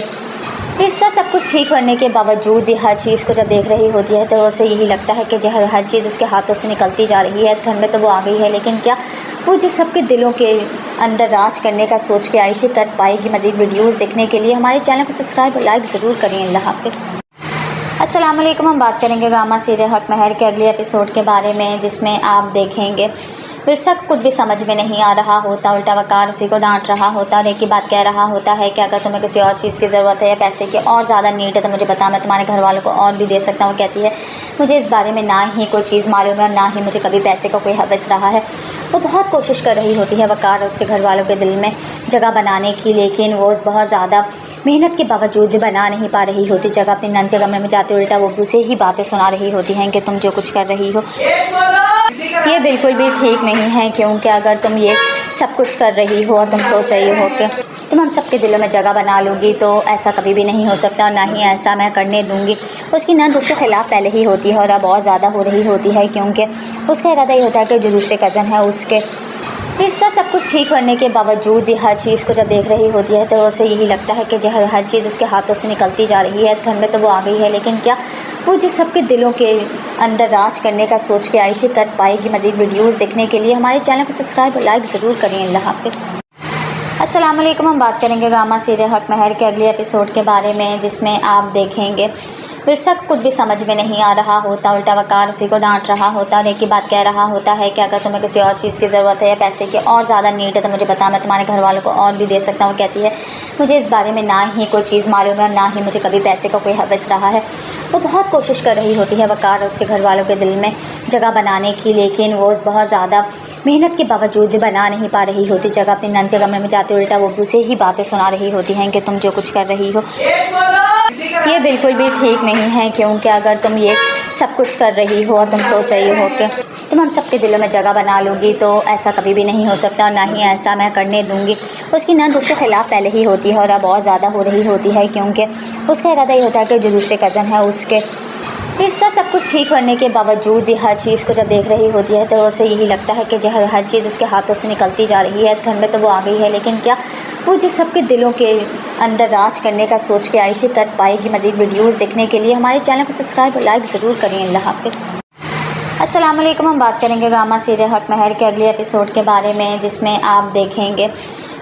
विरसा सब कुछ ठीक करने के बावजूद हर चीज़ को जब देख रही होती है तो उसे यही लगता है कि जो हर चीज़ उसके हाथों से निकलती जा रही है। इस घर में तो वो आ गई है, लेकिन क्या वो जिस सबके दिलों के अंदर राज करने का सोच के आई थी कर पाएगी। मज़ीद वीडियोज़ देखने के लिए हमारे चैनल को सब्सक्राइब और लाइक ज़रूर करें। अल्लाह हाफ़िज़। अस्सलाम वालेकुम। हम बात करेंगे ड्रामा सीरियल हक महर के अगले एपिसोड के बारे में, जिसमें आप देखेंगे विरसा को कुछ भी समझ में नहीं आ रहा होता। उल्टा वकार उसी को डांट रहा होता और एक ही बात कह रहा होता है कि अगर तुम्हें किसी और चीज़ की ज़रूरत है या पैसे की और ज़्यादा नीड है तो मुझे बता, मैं तुम्हारे घर वालों को और भी दे सकता हूँ। कहती है मुझे इस बारे में ना ही कोई चीज़ मालूम है और ना ही मुझे कभी पैसे का कोई हवस रहा है। वो बहुत कोशिश कर रही होती है वकार और उसके घर वालों के दिल में जगह बनाने की, लेकिन वो बहुत ज़्यादा मेहनत के बावजूद भी बना नहीं पा रही होती। जगह अपने नंद के कमरे में जाते उल्टा वो उसे ही बातें सुना रही होती हैं कि तुम जो कुछ कर रही हो ये बिल्कुल भी ठीक नहीं है, क्योंकि अगर तुम ये सब कुछ कर रही हो और तुम सोच रही हो कि तुम हम सबके दिलों में जगह बना लूँगी, तो ऐसा कभी भी नहीं हो सकता और ना ही ऐसा मैं करने दूँगी। उसकी नंद उसके ख़िलाफ़ पहले ही होती है और अब बहुत ज़्यादा हो रही होती है, क्योंकि उसका इरादा ये होता है कि जो दूसरे कज़न है उसके विरसा सब कुछ ठीक करने के बावजूद हर चीज़ को जब देख रही होती है तो उसे यही लगता है कि जो हर चीज़ उसके हाथों से निकलती जा रही है। इस घर में तो वो आ गई है, लेकिन क्या वो जिस सबके दिलों के अंदर राज करने का सोच के आई थी कर पाएगी। मज़ीद वीडियोज़ देखने के लिए हमारे चैनल को सब्सक्राइब और लाइक ज़रूर करें। अल्लाह हाफ़िज़। अस्सलाम वालेकुम। हम बात करेंगे ड्रामा सीरियल हक महर के अगले एपिसोड के बारे में, जिसमें आप देखेंगे विरसा को कुछ भी समझ में नहीं आ रहा होता, उल्टा वकार उसी को डांट रहा होता और एक ही बात कह रहा होता है कि अगर तुम्हें किसी और चीज़ की ज़रूरत है या पैसे की और ज़्यादा नीड है तो मुझे बता, मैं तुम्हारे घर वालों को और भी दे सकता हूँ। वो कहती है मुझे इस बारे में ना ही कोई चीज़ मालूम है और ना ही मुझे कभी पैसे का कोई हवस रहा है। वो बहुत कोशिश कर रही होती है वकार और उसके घर वालों के दिल में जगह बनाने की, लेकिन वो बहुत ज़्यादा मेहनत के बावजूद भी बना नहीं पा रही होती जगह। अपनी नंद के कमरे में जाते उल्टा वो उसे ही बातें सुना रही होती हैं कि तुम जो कुछ कर रही हो ये बिल्कुल भी ठीक नहीं है, क्योंकि अगर तुम ये सब कुछ कर रही हो और तुम सोच रही हो कि तुम हम सबके दिलों में जगह बना लोगी तो ऐसा कभी भी नहीं हो सकता और ना ही ऐसा मैं करने दूंगी। उसकी नंद उसके ख़िलाफ़ पहले ही होती है और अब बहुत ज़्यादा हो रही होती है, क्योंकि उसका इरादा ये होता है कि जो दूसरे कज़न है उसके विरसा सब कुछ ठीक होने के बावजूद भी हर चीज़ को जब देख रही होती है तो उसे यही लगता है कि जो हर चीज़ उसके हाथों से निकलती जा रही है। इस घर में तो वो आ गई है, लेकिन क्या वो जिस सबके दिलों के अंदर राज करने का सोच के आई थी कर पाएगी। मज़ीद वीडियोज़ देखने के लिए हमारे चैनल को सब्सक्राइब और लाइक ज़रूर करें। अल्लाह हाफ़िज़। अस्सलाम वालेकुम। हम बात करेंगे ड्रामा सीरियल हक महर के अगले एपिसोड के बारे में, जिसमें आप देखेंगे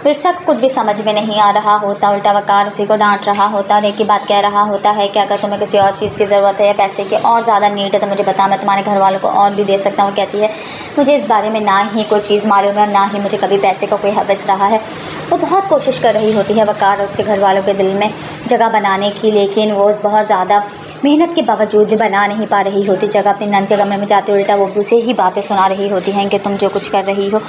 विरसा को कुछ भी समझ में नहीं आ रहा होता, उल्टा वकार उसी को डांट रहा होता और एक ही बात कह रहा होता है कि अगर तुम्हें किसी और चीज़ की ज़रूरत है या पैसे की और ज़्यादा नीड है तो मुझे बता, मैं तुम्हारे घर वालों को और भी दे सकता हूँ। वो कहती है मुझे इस बारे में ना ही कोई चीज़ मालूम है और ना ही मुझे कभी पैसे का कोई हवस रहा है। वो बहुत कोशिश कर रही होती है वकार और उसके घर वालों के दिल में जगह बनाने की, लेकिन वो बहुत ज़्यादा मेहनत के बावजूद भी बना नहीं पा रही होती जगह। अपनी नंद के कमरे में जाते उल्टा वो उसे ही बातें सुना रही होती हैं कि तुम जो कुछ कर रही हो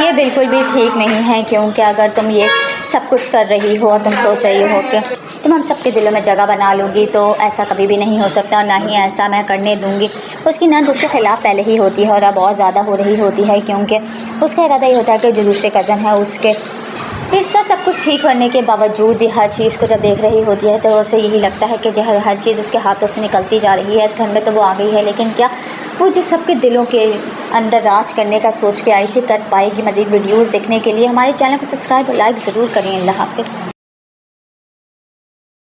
ये बिल्कुल भी ठीक नहीं है, क्योंकि अगर तुम ये सब कुछ कर रही हो और तुम सोच रही हो कि तुम हम सबके दिलों में जगह बना लोगी तो ऐसा कभी भी नहीं हो सकता और ना ही ऐसा मैं करने दूंगी। उसकी नंद उसके ख़िलाफ़ पहले ही होती है और अब बहुत ज़्यादा हो रही होती है, क्योंकि उसका इरादा ये होता है कि जो दूसरे कज़न है उसके विरसा सब कुछ ठीक होने के बावजूद भी हर चीज़ को जब देख रही होती है तो उसे यही लगता है कि जो हर चीज़ उसके हाथों से निकलती जा रही है। इस घर में तो वो आ गई है, लेकिन क्या वो जिस सबके दिलों के अंदर राज करने का सोच के आई थी कर पाएगी। मज़ीद वीडियोज़ देखने के लिए हमारे चैनल को सब्सक्राइब और लाइक ज़रूर करें। अल्लाह हाफ़िज़।